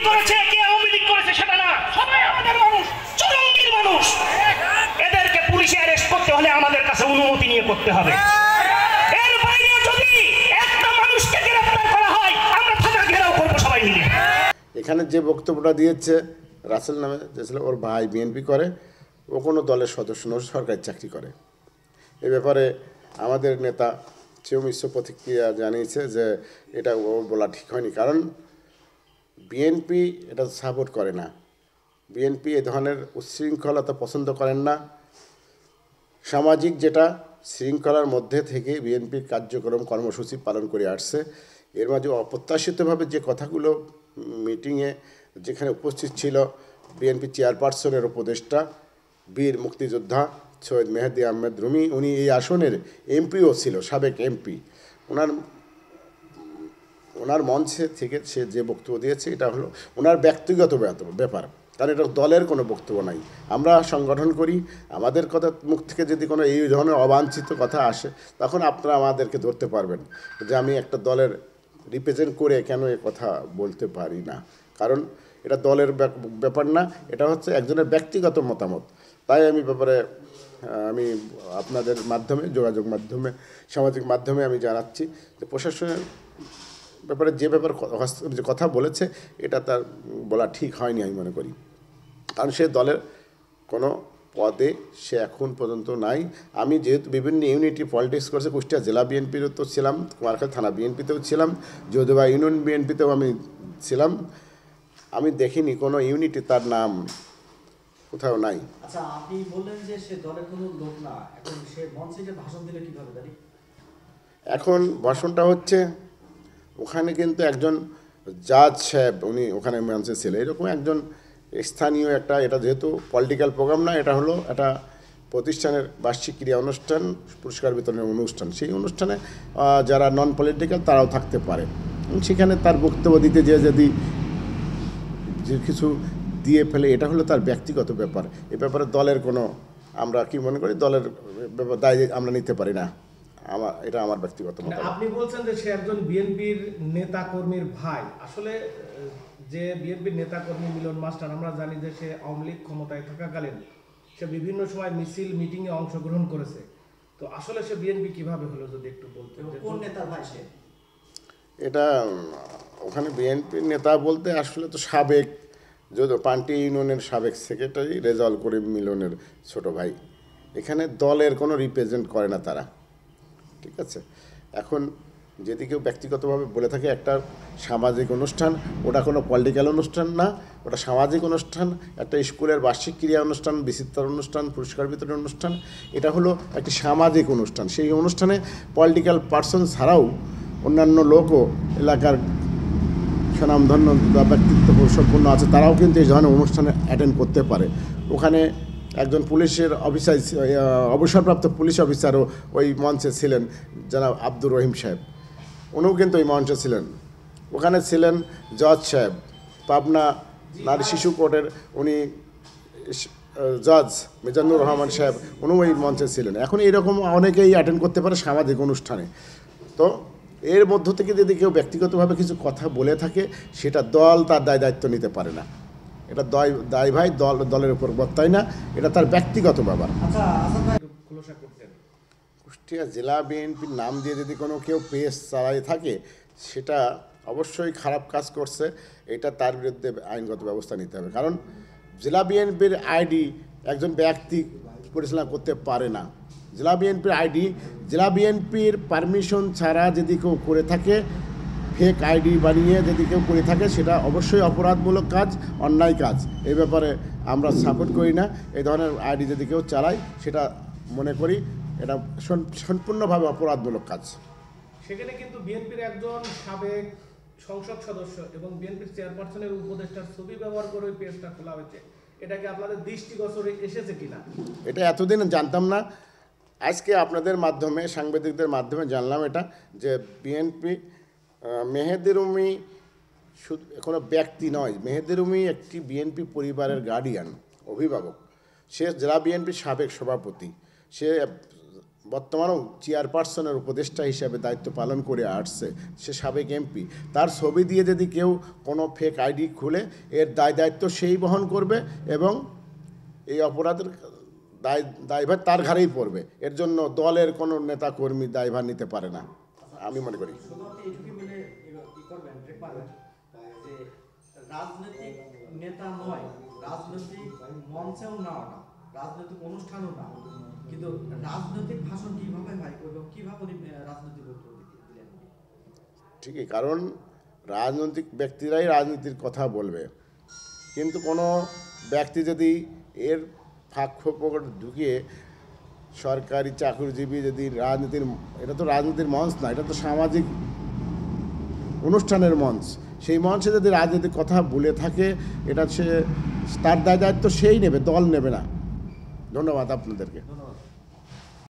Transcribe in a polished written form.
করেছে, কে আওয়ামী লীগ করেছে সেটা না, সবাই আমাদের মানুষ, চরঙ্গীর মানুষ। এদেরকে পুলিশে অ্যারেস্ট করতে হলে আমাদের কাছে অনুমতি নিয়ে করতে হবে। এর বাইরে যদি একটা মানুষকে গ্রেফতার করা হয়, আমরা থানা ঘেরাও করবো সবাই মিলে। এখানে যে বক্তব্যটা দিয়েছে রাসেল নামে যে ছিল, ওর ভাই বিএনপি করে, ও কোনো দলের সদস্য নয়, সরকারি চাকরি করে। এ ব্যাপারে আমাদের নেতা সেও মিশ্র প্রতিক্রিয়া জানিয়েছে যে এটা ও বলা ঠিক হয়নি, কারণ বিএনপি এটা সাপোর্ট করে না। বিএনপি এ ধরনের উচ্ছৃঙ্খলতা পছন্দ করেন না। সামাজিক যেটা শৃঙ্খলার মধ্যে থেকে বিএনপির কার্যক্রম কর্মসূচি পালন করে আসছে, এর মাঝে অপ্রত্যাশিতভাবে যে কথাগুলো মিটিংয়ে যেখানে উপস্থিত ছিল বিএনপি চেয়ারপারসনের উপদেষ্টা বীর মুক্তিযোদ্ধা সৈয়দ মেহেদী আহমেদ রুমি, উনি এই আসনের এমপিও ছিল, সাবেক এমপি। ওনার মঞ্চে থেকে সে যে বক্তব্য দিয়েছে এটা হলো ওনার ব্যক্তিগত ব্যাপার, কারণ এটা দলের কোনো বক্তব্য নাই। আমরা সংগঠন করি, আমাদের কথা মুখ থেকে যদি কোনো এই ধরনের অবাঞ্ছিত কথা আসে তখন আপনারা আমাদেরকে ধরতে পারবেন যে আমি একটা দলের রিপ্রেজেন্ট করে কেন এ কথা বলতে পারি না, কারণ এটা দলের ব্যাপার না, এটা হচ্ছে একজনের ব্যক্তিগত মতামত। তাই আমি ব্যাপারে আমি আপনাদের মাধ্যমে, যোগাযোগ মাধ্যমে, সামাজিক মাধ্যমে আমি জানাচ্ছি যে প্রশাসনের ব্যাপারে যে কথা বলেছে এটা তার বলা ঠিক হয়নি আমি মনে করি, কারণ সে দলের কোনো পদে সে এখন পর্যন্ত নাই। আমি যেহেতু বিভিন্ন ইউনিটি পলিটিক্স করছে, কুষ্টিয়া জেলা বিএনপিরও তো ছিলাম, কুমারখালী থানা বিএনপিতেও ছিলাম, যদিবা ইউনিয়ন বিএনপিতেও আমি ছিলাম, আমি দেখিনি কোনো ইউনিটি তার নাম কোথাও নাই। আচ্ছা, আপনি বললেন যে সে দলের কোনো লোক না, এখন সে মঞ্চে যে ভাষণ দিলে কিভাবে জানি? এখন ভাষণটা হচ্ছে ওখানে কিন্তু একজন জাজ সাহেব উনি ওখানে মঞ্চে ছিল, এরকম একজন স্থানীয় একটা, এটা যেহেতু পলিটিক্যাল প্রোগ্রাম না, এটা হলো একটা প্রতিষ্ঠানের বার্ষিক ক্রিয়া অনুষ্ঠান, পুরস্কার বিতরণের অনুষ্ঠান। সেই অনুষ্ঠানে যারা নন পলিটিক্যাল তারাও থাকতে পারে, সেখানে তার বক্তব্য দিতে যদি কিছু দিয়ে ফেলে এটা হলো তার ব্যক্তিগত ব্যাপার। এ ব্যাপারে দলের কোনো, আমরা কি মনে করি দলের দায় আমরা নিতে পারি না, এটা আমার ব্যক্তিগত মত। আপনি বলছেন যে সে একজন বিএনপির নেতা কর্মীর ভাই, আসলে যে বিএনপির নেতা কর্মী মিলন মাস্টার, আমরা জানি যে সে আওয়ামী লীগ ক্ষমতায় থাকাকালীন সে বিভিন্ন সময় মিছিল মিটিংয়ে অংশগ্রহণ করেছে, তো আসলে সে বিএনপি কিভাবে হলো যদি একটু বলতেন? কোন নেতার ভাই সে? এটা ওখানে বিএনপির নেতা বলতে আসলে তো সাবেক, যদি পান্টি ইউনিয়নের সাবেক সেক্রেটারি রেজাউল করিম মিলনের ছোট ভাই, এখানে দলের কোনো রিপ্রেজেন্ট করে না তারা, ঠিক আছে। এখন যদি কেউ ব্যক্তিগতভাবে বলে থাকে একটা সামাজিক অনুষ্ঠান, ওটা কোনো পলিটিক্যাল অনুষ্ঠান না, ওটা সামাজিক অনুষ্ঠান, একটা স্কুলের বার্ষিক ক্রিয়া অনুষ্ঠান, বিচিত্র অনুষ্ঠান, পুরস্কার বিতরণ অনুষ্ঠান, এটা হলো একটি সামাজিক অনুষ্ঠান। সেই অনুষ্ঠানে পলিটিক্যাল পার্সন ছাড়াও অন্যান্য লোকও এলাকার স্বনামধন্য বা ব্যক্তিত্ব সম্পন্ন আছে, তারাও কিন্তু এই ধরনের অনুষ্ঠানে অ্যাটেন্ড করতে পারে। ওখানে একজন পুলিশের অফিসার, অবসরপ্রাপ্ত পুলিশ অফিসারও ওই মঞ্চে ছিলেন, জনাব আব্দুর রহিম সাহেব, উনিও কিন্তু ওই মঞ্চে ছিলেন। ওখানে ছিলেন জজ সাহেব, পাবনা নারী শিশু কোর্টের উনি জজ মিজানুর রহমান সাহেব, উনিও ওই মঞ্চে ছিলেন। এখন এরকম অনেকেই অ্যাটেন্ড করতে পারে সামাজিক অনুষ্ঠানে। তো এর মধ্য থেকে যদি কেউ ব্যক্তিগতভাবে কিছু কথা বলে থাকে, সেটা দল তার দায়িত্ব নিতে পারে না, এটা দায় ভাই দলের উপর বর্তায় না, এটা তার ব্যক্তিগত ব্যাপার। আচ্ছা, কুষ্টিয়া জেলা বিএনপির নাম দিয়ে যদি কোনো কেউ পেজ চালাই থাকে, সেটা অবশ্যই খারাপ কাজ করছে, এটা তার বিরুদ্ধে আইনগত ব্যবস্থা নিতে হবে, কারণ জেলা বিএনপির আইডি একজন ব্যক্তি পরিচালনা করতে পারে না। জেলা বিএনপির আইডি জেলা বিএনপির পারমিশন ছাড়া যদি কেউ করে থাকে, ফেক আইডি বানিয়ে যদি কেউ করে থাকে, সেটা অবশ্যই অপরাধমূলক কাজ, অন্যায় কাজ। এই ব্যাপারে আমরা সাপোর্ট করি না। এই ধরনের আইডি যদি কেউ চালায়, সেটা মনে করি এটা সম্পূর্ণভাবে অপরাধমূলক কাজ। সেখানে কিন্তু বিএনপির একজন সাবেক সংসদ সদস্য এবং বিএনপির চেয়ারপারসনের উপদেষ্টার ছবি ব্যবহার করে ওই পেজটা খোলা হয়েছে, এটা কি আপনাদের দৃষ্টিগোচরে এসেছে কিনা? এটা এতদিন জানতাম না, আজকে আপনাদের মাধ্যমে, সাংবাদিকদের মাধ্যমে জানলাম এটা, যে বিএনপি মেহেদী রুমি শুধু কোনো ব্যক্তি নয়, মেহেদী রুমি একটি বিএনপি পরিবারের গার্ডিয়ান, অভিভাবক। সে জেলা বিএনপির সাবেক সভাপতি, সে বর্তমানেও চেয়ারপারসনের উপদেষ্টা হিসাবে দায়িত্ব পালন করে আসছে, সে সাবেক এমপি, তার ছবি দিয়ে যদি কেউ কোনো ফেক আইডি খুলে এর দায়িত্ব সেই বহন করবে এবং এই অপরাধের দায়ভার তার ঘাড়েই পড়বে। এর জন্য দলের কোনো নেতা কর্মী দায়ভার নিতে পারে না আমি মনে করি। শুধুমাত্র এইটুকু মিলে ই করবেন, ব্রেক মারবেন যে রাজনৈতিক নেতা নয়, রাজনৈতিক মঞ্চেও না, ওটা রাজনৈতিক অনুষ্ঠানও না, কিন্তু রাজনৈতিক ভাষণ কিভাবে হয় এবং কিভাবে উনি রাজনৈতিক বক্তব্য দিলেন? ঠিকই, কারণ রাজনৈতিক ব্যক্তিরাই রাজনীতির কথা বলবে, কিন্তু কোনো ব্যক্তি যদি এর ফাঁক ফোকর ঢুকিয়ে সরকারি চাকরিজীবী যদি রাজনীতির, এটা তো রাজনীতির মঞ্চ না, এটা তো সামাজিক অনুষ্ঠানের মঞ্চ, সেই মঞ্চে যদি রাজনীতির কথা বলে থাকে এটা সে তার দায়িত্ব সেই নেবে, দল নেবে না। ধন্যবাদ আপনাদেরকে। ধন্যবাদ।